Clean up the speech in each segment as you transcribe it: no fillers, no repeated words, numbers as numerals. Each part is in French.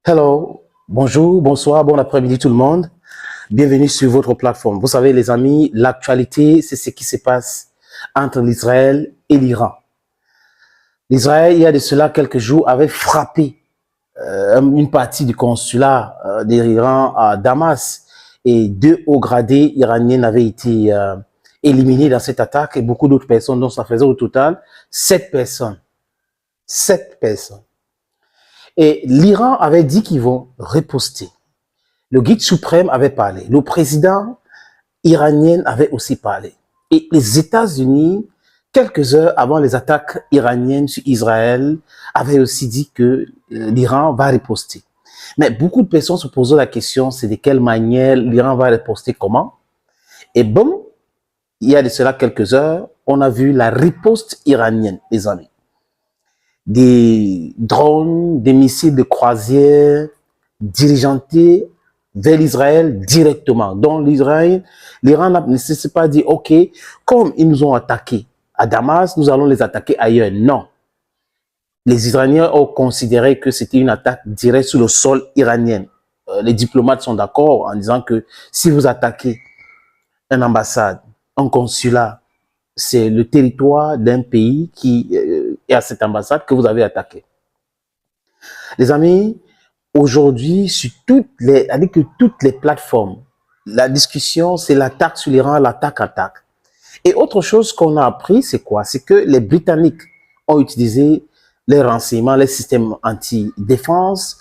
Hello, bonjour, bonsoir, bon après-midi tout le monde. Bienvenue sur votre plateforme. Vous savez les amis, l'actualité, c'est ce qui se passe entre l'Israël et l'Iran. L'Israël, il y a de cela quelques jours, avait frappé une partie du consulat de l'Iran à Damas et 2 hauts gradés iraniens avaient été éliminés dans cette attaque et beaucoup d'autres personnes, donc ça faisait au total 7 personnes. 7 personnes. Et l'Iran avait dit qu'ils vont riposter. Le guide suprême avait parlé. Le président iranien avait aussi parlé. Et les États-Unis, quelques heures avant les attaques iraniennes sur Israël, avaient aussi dit que l'Iran va riposter. Mais beaucoup de personnes se posaient la question, c'est de quelle manière l'Iran va riposter, comment? Et bon, il y a de cela quelques heures, on a vu la riposte iranienne, les amis. Des drones, des missiles de croisière dirigeantés vers l'Israël directement. Donc l'Iran ne s'est pas dit, ok, comme ils nous ont attaqués à Damas, nous allons les attaquer ailleurs. Non. Les Iraniens ont considéré que c'était une attaque directe sur le sol iranien. Les diplomates sont d'accord en disant que si vous attaquez une ambassade, un consulat, c'est le territoire d'un pays qui est à cette ambassade que vous avez attaqué. Les amis, aujourd'hui, sur toutes les plateformes, la discussion, c'est l'attaque sur l'Iran, l'attaque. Et autre chose qu'on a appris, c'est quoi? C'est que les Britanniques ont utilisé les renseignements, les systèmes anti-défense.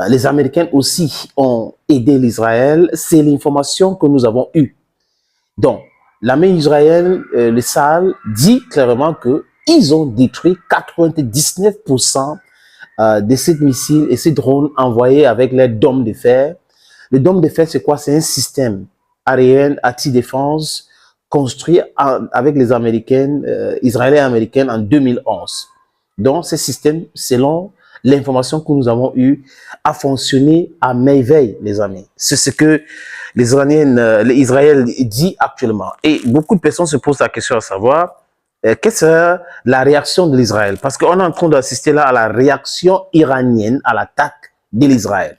Les Américains aussi ont aidé l'Israël. C'est l'information que nous avons eue. Donc, l'armée israélienne, le Sahel, dit clairement qu'ils ont détruit 99% de ces missiles et ces drones envoyés avec les dômes de fer. Le dôme de fer, c'est quoi? C'est un système aérien anti-défense construit avec les Américains, Israéliens et Américains en 2011. Donc, ce système, selon l'information que nous avons eue, a fonctionné à merveille, les amis. C'est ce que l'Israël dit actuellement. Et beaucoup de personnes se posent la question à savoir, quelle sera la réaction de l'Israël? Parce qu'on est en train d'assister là à la réaction iranienne à l'attaque de l'Israël.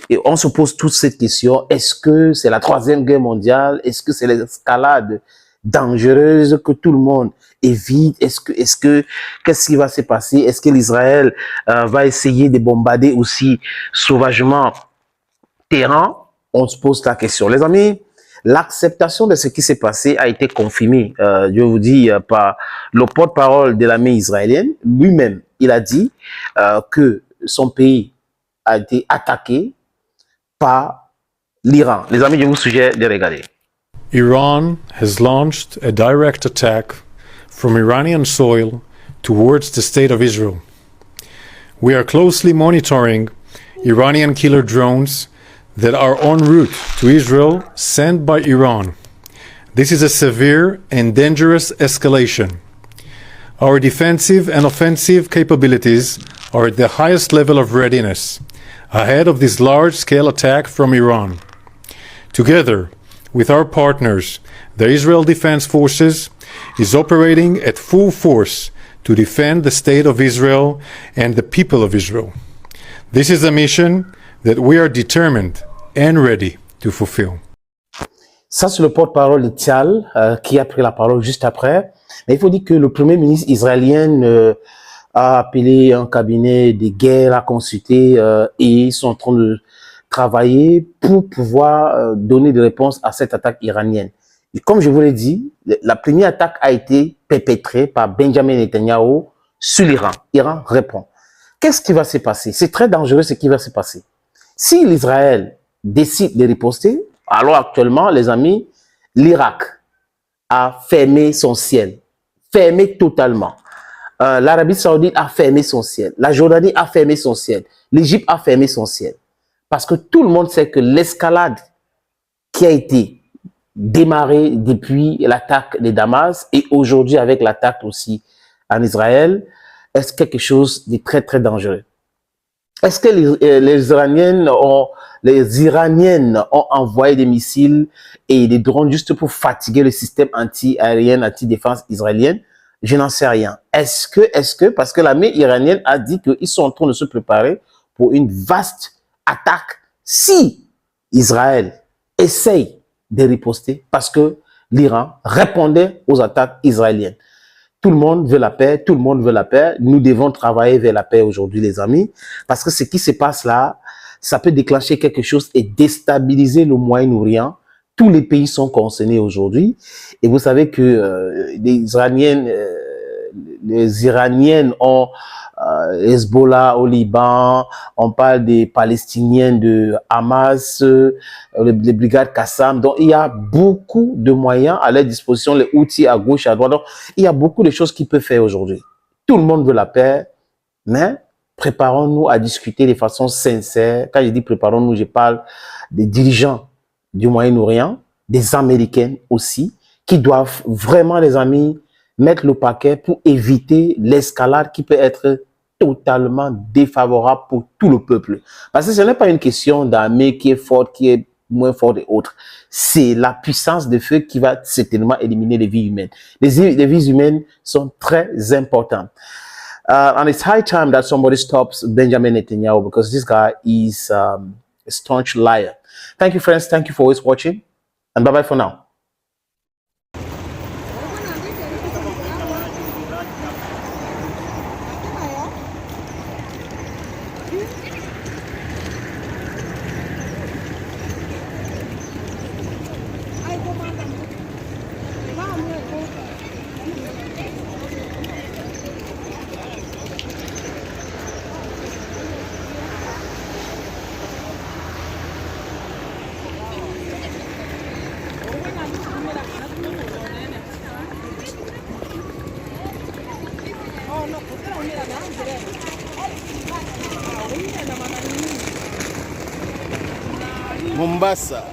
Et on se pose toute cette question, est-ce que c'est la 3e guerre mondiale? Est-ce que c'est l'escalade dangereuse que tout le monde évite? Qu'est-ce qui va se passer? Est-ce que l'Israël va essayer de bombarder aussi sauvagement Téhéran? On se pose la question. Les amis, l'acceptation de ce qui s'est passé a été confirmée, je vous dis, par le porte-parole de l'armée israélienne. Lui-même, il a dit que son pays a été attaqué par l'Iran. Les amis, je vous suggère de regarder. Iran has launched a direct attack from Iranian soil towards the state of Israel. We are closely monitoring Iranian killer drones that are en route to Israel sent by Iran. This is a severe and dangerous escalation. Our defensive and offensive capabilities are at the highest level of readiness, ahead of this large-scale attack from Iran. Together with our partners, the Israel Defense Forces is operating at full force to defend the state of Israel and the people of Israel. This is a mission that we are determined and ready to fulfill. Ça, c'est le porte-parole de Tzal qui a pris la parole juste après. Mais il faut dire que le premier ministre israélien a appelé un cabinet de guerre à consulter et ils sont en train de travailler pour pouvoir donner des réponses à cette attaque iranienne. Et comme je vous l'ai dit, la première attaque a été perpétrée par Benjamin Netanyahu sur l'Iran. L'Iran répond. Qu'est-ce qui va se passer? C'est très dangereux ce qui va se passer. Si l'Israël décide de riposter, alors actuellement, les amis, l'Irak a fermé son ciel. Fermé totalement. L'Arabie Saoudite a fermé son ciel. La Jordanie a fermé son ciel. L'Égypte a fermé son ciel. Parce que tout le monde sait que l'escalade qui a été démarrée depuis l'attaque de Damas et aujourd'hui avec l'attaque aussi en Israël, est quelque chose de très, très dangereux. Est-ce que les Iraniennes ont envoyé des missiles et des drones juste pour fatiguer le système anti-aérien, anti-défense israélienne? Je n'en sais rien. Est-ce que, parce que l'armée iranienne a dit qu'ils sont en train de se préparer pour une vaste attaque si Israël essaye de riposter parce que l'Iran répondait aux attaques israéliennes. Tout le monde veut la paix, tout le monde veut la paix. Nous devons travailler vers la paix aujourd'hui, les amis, parce que ce qui se passe là, ça peut déclencher quelque chose et déstabiliser le Moyen-Orient. Tous les pays sont concernés aujourd'hui. Et vous savez que les Iraniennes ont Hezbollah au Liban, on parle des Palestiniens de Hamas, les brigades Qassam. Donc, il y a beaucoup de moyens à leur disposition, les outils à gauche, à droite. Donc, il y a beaucoup de choses qu'ils peuvent faire aujourd'hui. Tout le monde veut la paix, mais préparons-nous à discuter de façon sincère. Quand je dis préparons-nous, je parle des dirigeants du Moyen-Orient, des Américains aussi, qui doivent vraiment, les amis, mettre le paquet pour éviter l'escalade qui peut être totalement défavorable pour tout le peuple. Parce que ce n'est pas une question d'armée qui est forte, qui est moins forte et autres. C'est la puissance de feu qui va certainement éliminer les vies humaines. Les vies humaines sont très importantes. And it's high time that somebody stops Benjamin Netanyahu because this guy is a staunch liar. Thank you, friends. Thank you for always watching. And bye-bye for now. Mombasa.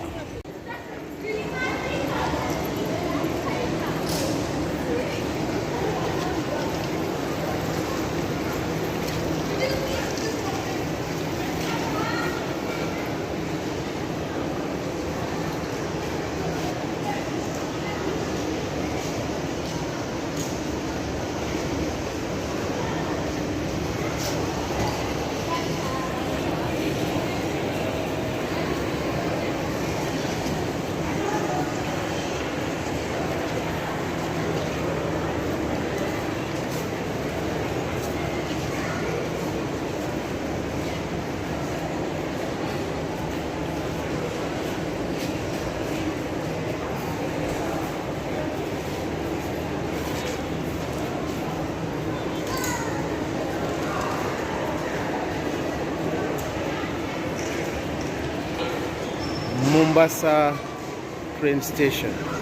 Mombasa train station.